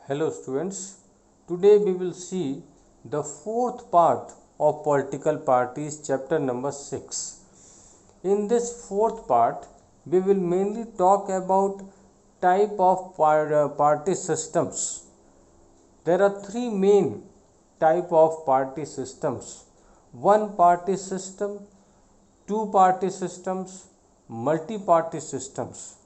Hello students, today we will see the fourth part of political parties chapter number 6. In this fourth part, we will mainly talk about type of party systems. There are three main type of party systems: one party system, two party systems, multi-party systems.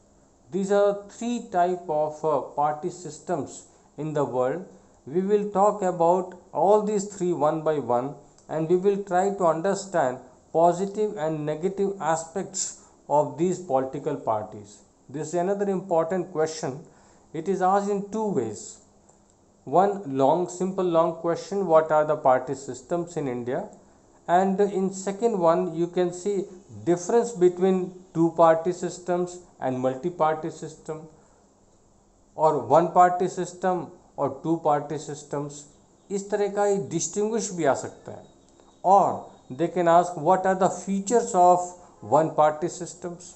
These are three type of party systems in the world. We will talk about all these three one by one, and we will try to understand positive and negative aspects of these political parties. This is another important question. It is asked in two ways. One simple long question: what are the party systems in India? And in second one, you can see difference between two party systems and multi party system, or one party system और to party systems. इस तरह का ये distinguish भी आ सकता है. और they can ask what are the features of one party systems,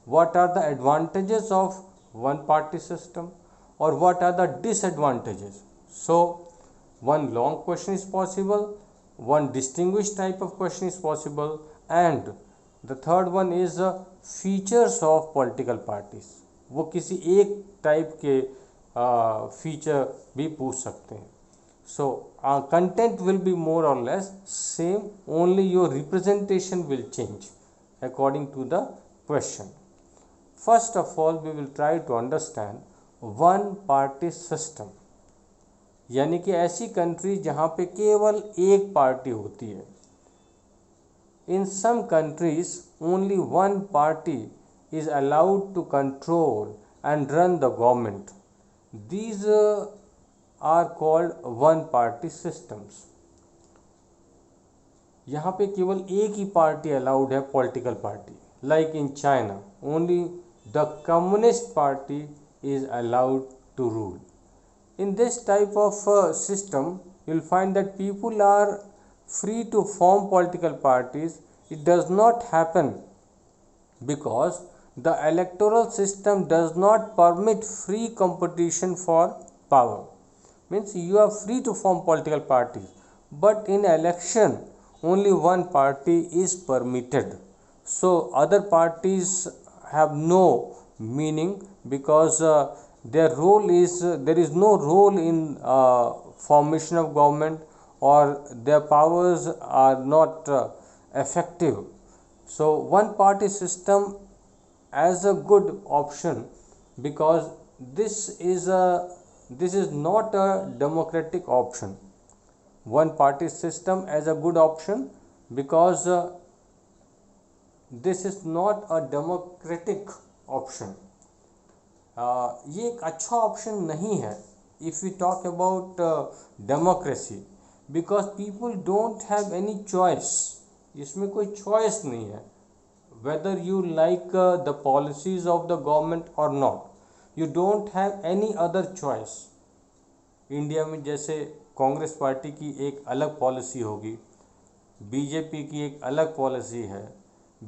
what are the advantages of one party system, और what are the disadvantages. So one long question is possible, one distinguished type of question is possible, and the third one is features of political parties. वो किसी एक type के feature भी पूछ सकते हैं. So content will be more or less same, only your representation will change according to the question. First of all, we will try to understand one party system, यानी कि ऐसी कंट्री जहाँ पे केवल एक पार्टी होती है. In some countries only one party is allowed to control and run the government. These are called one party systems. यहाँ पे केवल एक ही पार्टी अलाउड है, political party. Like in China only the communist party is allowed to rule. In this type of system, you will find that people are free to form political parties. It does not happen because the electoral system does not permit free competition for power. Means you are free to form political parties, but in election only one party is permitted. So other parties have no meaning because their role is there is no role in formation of government, or their powers are not effective. So one party system as a good option, because this is not a democratic option. One party system as a good option because this is not a democratic option. ये एक अच्छा option नहीं है if you talk about democracy, because people don't have any choice. इसमें कोई choice नहीं है whether you like the policies of the government or not. You don't have any other choice. India में जैसे कांग्रेस पार्टी की एक अलग पॉलिसी होगी, बीजेपी की एक अलग पॉलिसी है,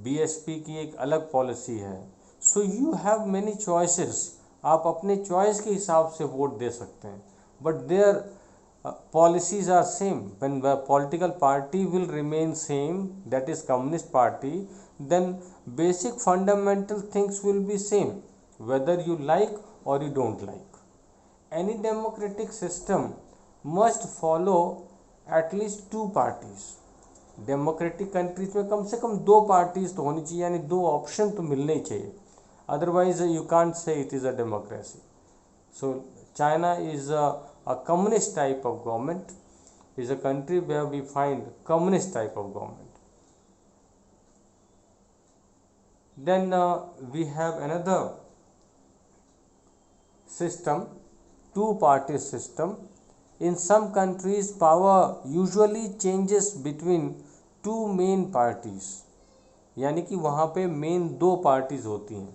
बीएसपी की एक अलग पॉलिसी है. So you have many choices. आप अपने चॉइस के हिसाब से वोट दे सकते हैं, but their policies are same. When the political party will remain same, that is communist party, then basic fundamental things will be same whether you like or you don't like. Any democratic system must follow at least two parties. Democratic countries में कम से कम दो parties तो होनी चाहिए, यानी दो option तो मिलने ही चाहिए. Otherwise you can't say it is a democracy. So China is a communist type of government, is a country where we find communist type of government. Then we have another system, two party system. In some countries power usually changes between two main parties, यानी कि वहाँ पे main दो parties होती हैं.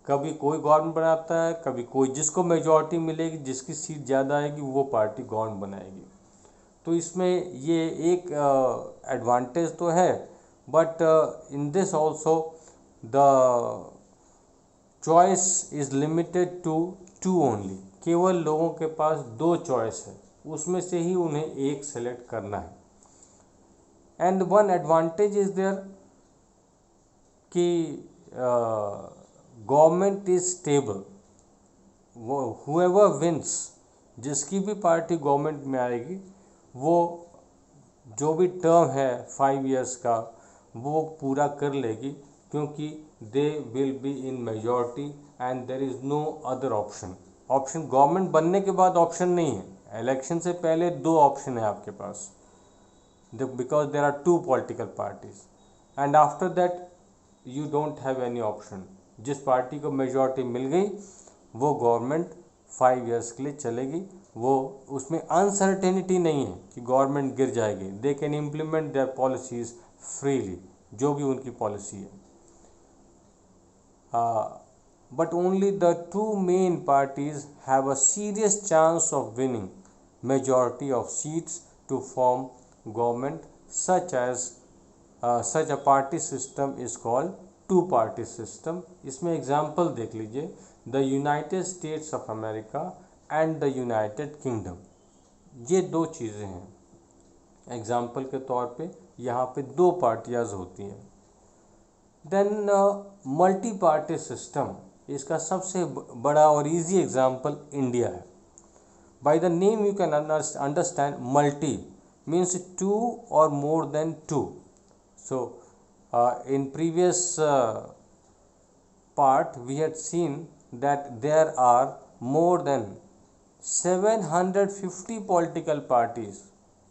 कभी कोई government बनाता है, कभी कोई, जिसको मेजॉरिटी मिलेगी, जिसकी सीट ज़्यादा आएगी वो पार्टी गवर्नमेंट बनाएगी. तो इसमें ये एक एडवांटेज तो है, but in this also the choice is limited to two only. केवल लोगों के पास दो चॉइस है, उसमें से ही उन्हें एक सेलेक्ट करना है। And one advantage is there कि गवर्नमेंट इज स्टेबल, वो हुएवर विंस, जिसकी भी पार्टी गवर्नमेंट में आएगी वो जो भी टर्म है 5 इयर्स का वो पूरा कर लेगी, क्योंकि they will be in majority and there is no other option. Government बनने के बाद ऑप्शन नहीं है, इलेक्शन से पहले दो ऑप्शन है आपके पास, because there are two political parties, and after that you don't have any option। जिस पार्टी को मेजॉरिटी मिल गई वो गवर्नमेंट 5 इयर्स के लिए चलेगी, वो उसमें अनसर्टेनिटी नहीं है कि गवर्नमेंट गिर जाएगी, they can implement there policies freely, जो भी उनकी पॉलिसी है। But only the two main parties have a serious chance of winning majority of seats to form government, such a party system is called two party system। इसमें example देख लीजिए, the United states of America and the United kingdom, ये दो चीज़ें हैं। Example के तौर पे यहाँ पे दो पार्टियाज होती हैं। देन मल्टी पार्टी सिस्टम, इसका सबसे बड़ा और इजी एग्जाम्पल इंडिया है। By the name you can understand multi means two or more than two। So in previous part we had seen that there are more than 750 political parties।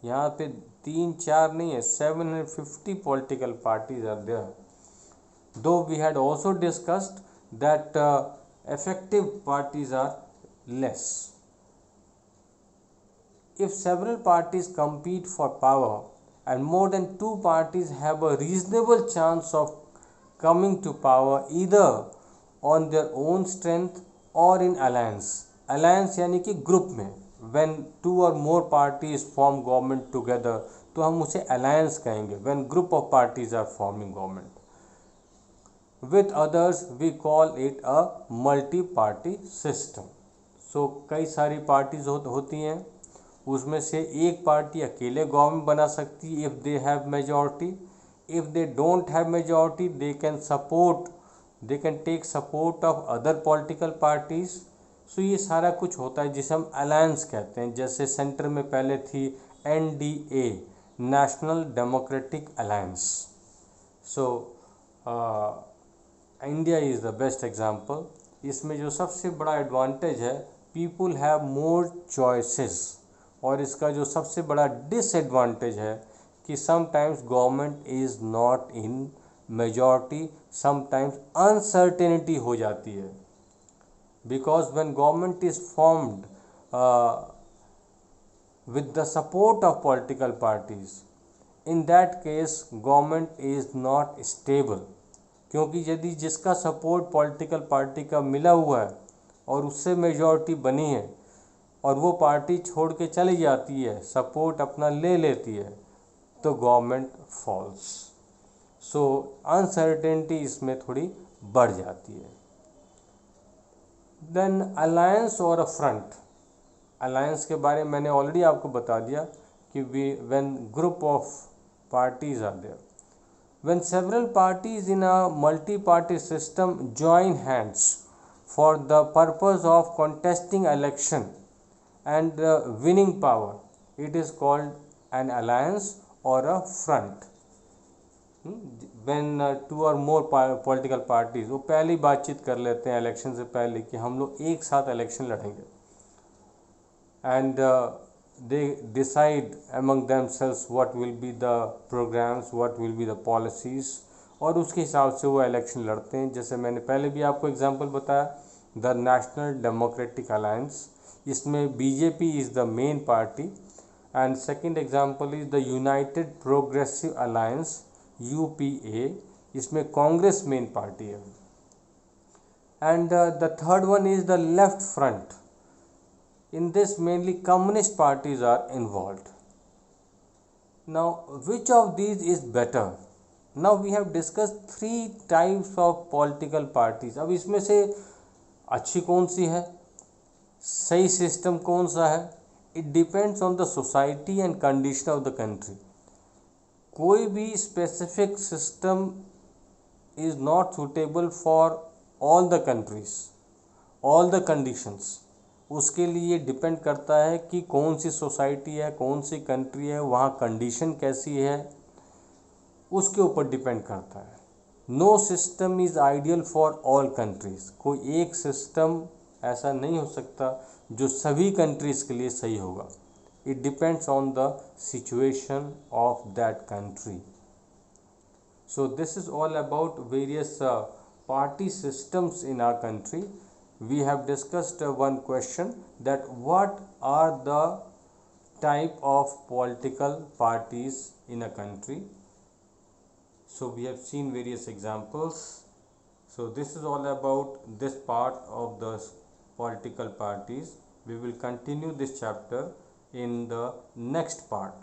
यहाँ पे 3-4 नहीं है, 750 political parties are there। Though we had also discussed that effective parties are less। If several parties compete for power and more than two parties have a reasonable chance of coming to power either on their own strength or in alliance, alliance यानी कि group में, when two or more parties form government together तो हम उसे alliance कहेंगे, when group of parties are forming government with others we call it a multi party system। so कई सारी parties होती हैं, उसमें से एक पार्टी अकेले गवर्नमेंट बना सकती है if they have majority, if they don't have majority they can take support of other political parties. So ये सारा कुछ होता है जिसे हम अलायंस कहते हैं। जैसे सेंटर में पहले थी NDA, national Democratic alliance. So India is the best example. इसमें जो सबसे बड़ा एडवांटेज है, पीपुल हैव मोर चॉइसेस, और इसका जो सबसे बड़ा डिसएडवांटेज है कि sometimes government is not in majority, sometimes uncertainty हो जाती है, because when government is formed with the support of political parties, in that case government is not stable. क्योंकि यदि जिसका सपोर्ट पॉलिटिकल पार्टी का मिला हुआ है और उससे मेजॉरिटी बनी है और वो पार्टी छोड़ के चली जाती है, सपोर्ट अपना ले लेती है, तो गवर्नमेंट फॉल्स। सो अनसर्टेनिटी इसमें थोड़ी बढ़ जाती है। देन अलायंस और अ फ्रंट। अलायंस के बारे में मैंने ऑलरेडी आपको बता दिया कि when group of parties are there, when several parties in a multi party system join hands for the purpose of contesting election and winning power, it is called an alliance or a front। when two or more political parties, वो पहले बातचीत कर लेते हैं election से पहले कि हम लोग एक साथ इलेक्शन लड़ेंगे, and they decide among themselves what will be the programs, what will be the policies, और उसके हिसाब से वो इलेक्शन लड़ते हैं। जैसे मैंने पहले भी आपको एग्जांपल बताया, द नेशनल डेमोक्रेटिक अलायंस, इसमें BJP is the main party, and second example is the United Progressive Alliance UPA, इसमें कांग्रेस मेन पार्टी है, and the third one is the Left Front. In this mainly communist parties are involved. Now which of these is better? Now we have discussed 3 types of political parties. अब इसमें से अच्छी कौन सी है? सही system कौन सा है? It depends on the society and condition of the country. कोई भी specific system is not suitable for all the countries, all the conditions. उसके लिए डिपेंड करता है कि कौन सी सोसाइटी है, कौन सी कंट्री है, वहाँ कंडीशन कैसी है, उसके ऊपर डिपेंड करता है। No system is ideal for all countries. कोई एक सिस्टम ऐसा नहीं हो सकता जो सभी कंट्रीज़ के लिए सही होगा। It depends on the situation of that country. So this is all about various party systems in our country. We have discussed one question, that what are the type of political parties in a country. So we have seen various examples. So this is all about this part of the political parties. We will continue this chapter in the next part.